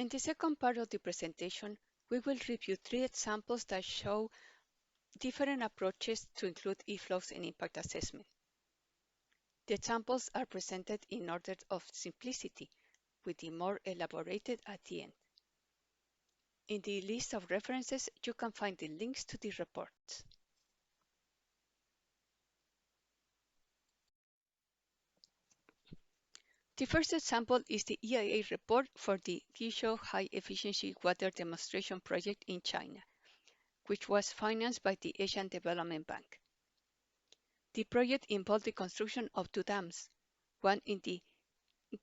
In the second part of the presentation, we will review 3 examples that show different approaches to include Eflows in impact assessment. The examples are presented in order of simplicity, with the more elaborated at the end. In the list of references, you can find the links to the reports. The first example is the EIA report for the Keshi High Efficiency Water Demonstration Project in China, which was financed by the Asian Development Bank. The project involved the construction of 2 dams, one in the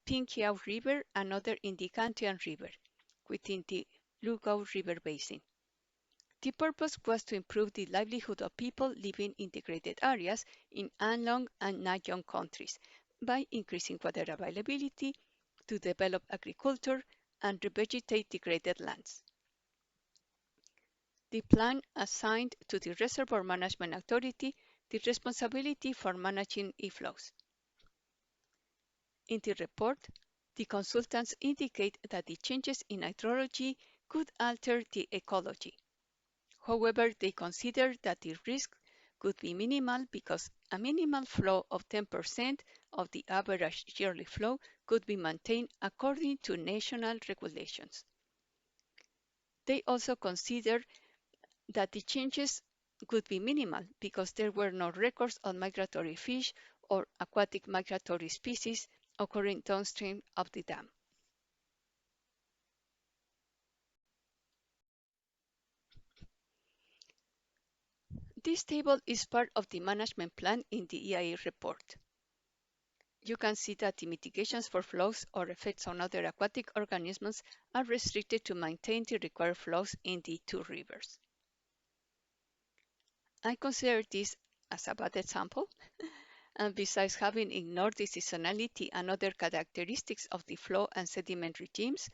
Pingqiao River and another in the Gantian River, within the Lugao River Basin. The purpose was to improve the livelihood of people living in degraded areas in Anlong and Nanyong countries by increasing water availability, to develop agriculture and revegetate degraded lands. The plan assigned to the Reservoir Management Authority the responsibility for managing Eflows. In the report, the consultants indicate that the changes in hydrology could alter the ecology. However, they consider that the risk could be minimal because a minimal flow of 10% of the average yearly flow could be maintained according to national regulations. They also consider that the changes could be minimal because there were no records of migratory fish or aquatic migratory species occurring downstream of the dam. This table is part of the management plan in the EIA report. You can see that the mitigations for flows or effects on other aquatic organisms are restricted to maintain the required flows in the 2 rivers. I consider this as a bad example, and besides having ignored the seasonality and other characteristics of the flow and sediment regimes,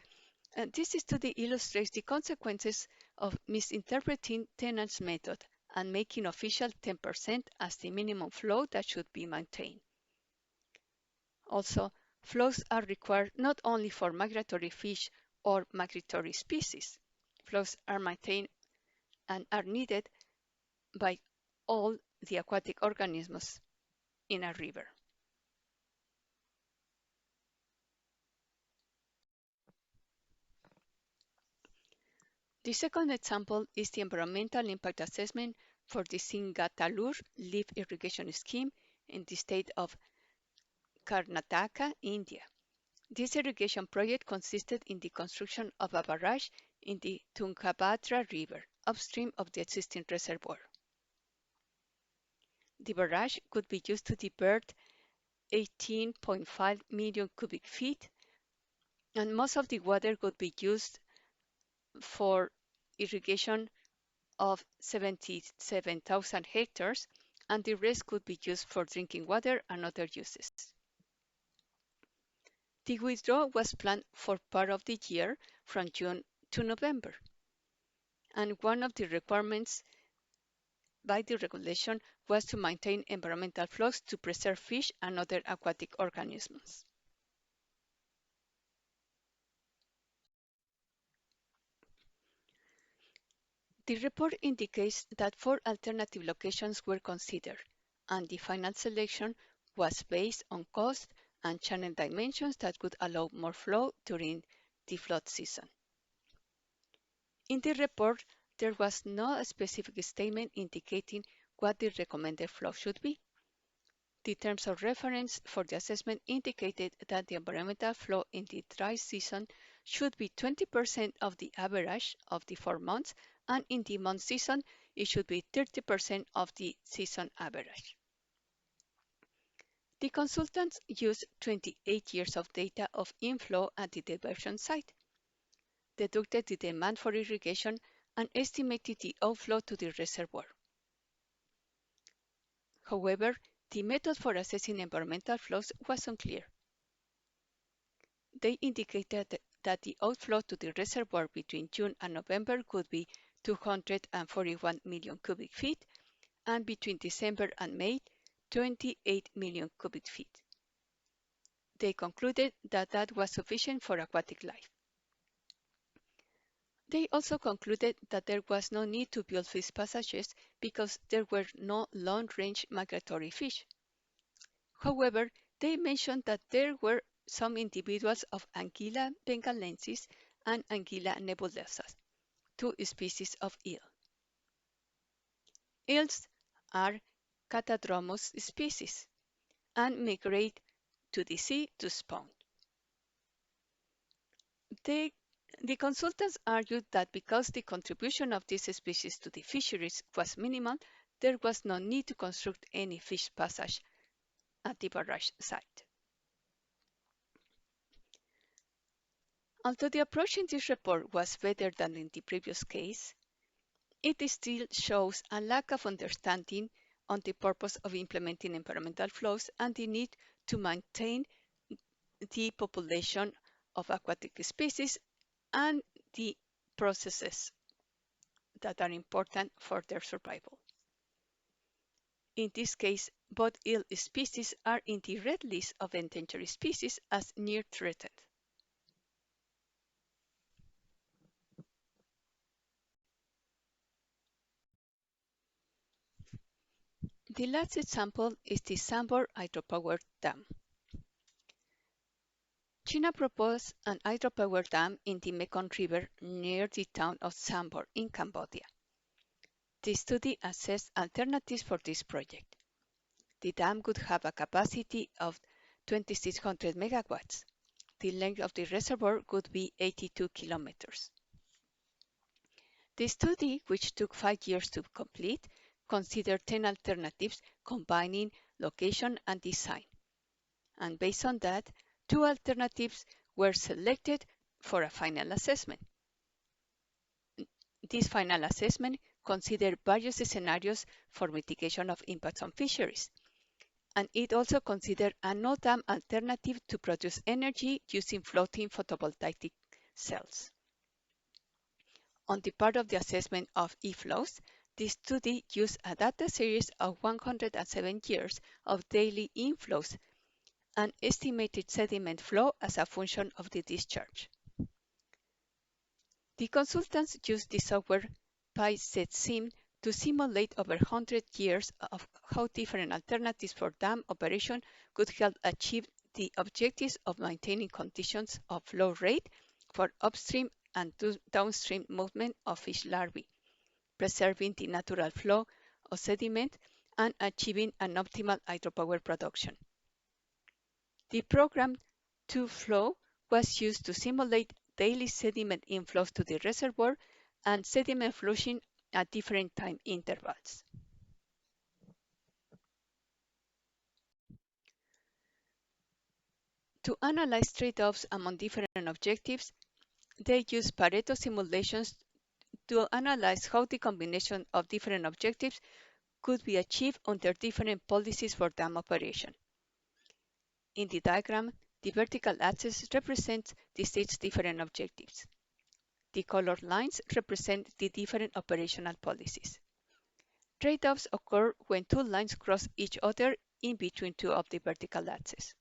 this study illustrates the consequences of misinterpreting Tennant's method and making official 10% as the minimum flow that should be maintained. Also, flows are required not only for migratory fish or migratory species. Flows are maintained and are needed by all the aquatic organisms in a river. The second example is the environmental impact assessment for the Singatalur lift irrigation scheme in the state of Karnataka, India. This irrigation project consisted in the construction of a barrage in the Tungabhadra River, upstream of the existing reservoir. The barrage could be used to divert 18.5 million cubic feet, and most of the water could be used for irrigation of 77,000 hectares, and the rest could be used for drinking water and other uses. The withdrawal was planned for part of the year from June to November, and one of the requirements by the regulation was to maintain environmental flows to preserve fish and other aquatic organisms. The report indicates that 4 alternative locations were considered, and the final selection was based on cost and channel dimensions that would allow more flow during the flood season. In the report, there was no specific statement indicating what the recommended flow should be. The terms of reference for the assessment indicated that the environmental flow in the dry season should be 20% of the average of the 4 months, and in the month season, it should be 30% of the season average. The consultants used 28 years of data of inflow at the diversion site, deducted the demand for irrigation, and estimated the outflow to the reservoir. However, the method for assessing environmental flows was unclear. They indicated that the outflow to the reservoir between June and November could be 241 million cubic feet, and between December and May, 28 million cubic feet. They concluded that that was sufficient for aquatic life. They also concluded that there was no need to build fish passages because there were no long-range migratory fish. However, they mentioned that there were some individuals of Anguilla bengalensis and Anguilla nebulosa, two species of eel. Eels are catadromous species and migrate to the sea to spawn. The consultants argued that because the contribution of these species to the fisheries was minimal, there was no need to construct any fish passage at the barrage site. Although the approach in this report was better than in the previous case, it still shows a lack of understanding on the purpose of implementing environmental flows and the need to maintain the population of aquatic species and the processes that are important for their survival. In this case, both eel species are in the red list of endangered species as near threatened. The last example is the Sambor hydropower dam. China proposed an hydropower dam in the Mekong River near the town of Sambor in Cambodia. The study assessed alternatives for this project. The dam would have a capacity of 2,600 megawatts. The length of the reservoir would be 82 kilometers. The study, which took 5 years to complete, considered 10 alternatives combining location and design. And based on that, 2 alternatives were selected for a final assessment. This final assessment considered various scenarios for mitigation of impacts on fisheries, and it also considered a no-dam alternative to produce energy using floating photovoltaic cells. On the part of the assessment of Eflows, the study used a data series of 107 years of daily inflows and estimated sediment flow as a function of the discharge. The consultants used the software PyZSim to simulate over 100 years of how different alternatives for dam operation could help achieve the objectives of maintaining conditions of flow rate for upstream and downstream movement of fish larvae, preserving the natural flow of sediment, and achieving an optimal hydropower production. The program 2Flow was used to simulate daily sediment inflows to the reservoir and sediment flushing at different time intervals. To analyze trade-offs among different objectives, they used Pareto simulations to analyze how the combination of different objectives could be achieved under different policies for dam operation. In the diagram, the vertical axis represents the 6 different objectives. The colored lines represent the different operational policies. Trade-offs occur when 2 lines cross each other in between 2 of the vertical axes.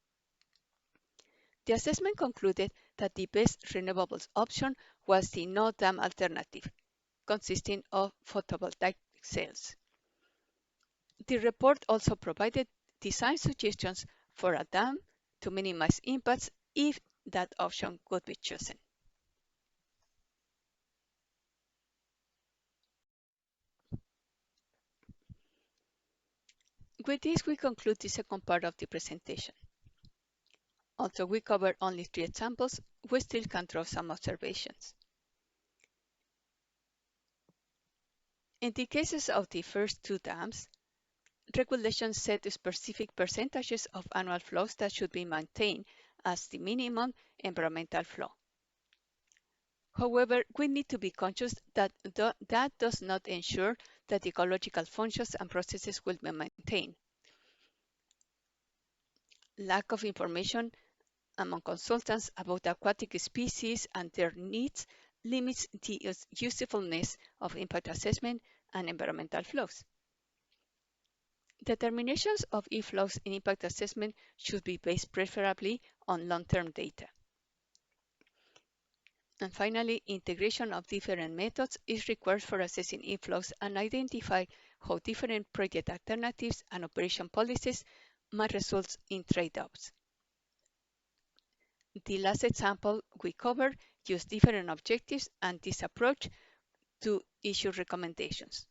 The assessment concluded that the best renewables option was the no-dam alternative, consisting of photovoltaic cells. The report also provided design suggestions for a dam to minimize impacts if that option could be chosen. With this, we conclude the second part of the presentation. Although we covered only 3 examples, we still can draw some observations. In the cases of the first 2 dams, regulations set specific percentages of annual flows that should be maintained as the minimum environmental flow. However, we need to be conscious that that does not ensure that the ecological functions and processes will be maintained. Lack of information among consultants about aquatic species and their needs limits the usefulness of impact assessment and environmental flows. Determinations of Eflows in impact assessment should be based preferably on long-term data. And finally, integration of different methods is required for assessing inflows and identify how different project alternatives and operation policies might result in trade-offs. The last example we covered used different objectives and this approach to issue recommendations.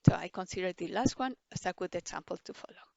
So I consider the last one as a good example to follow.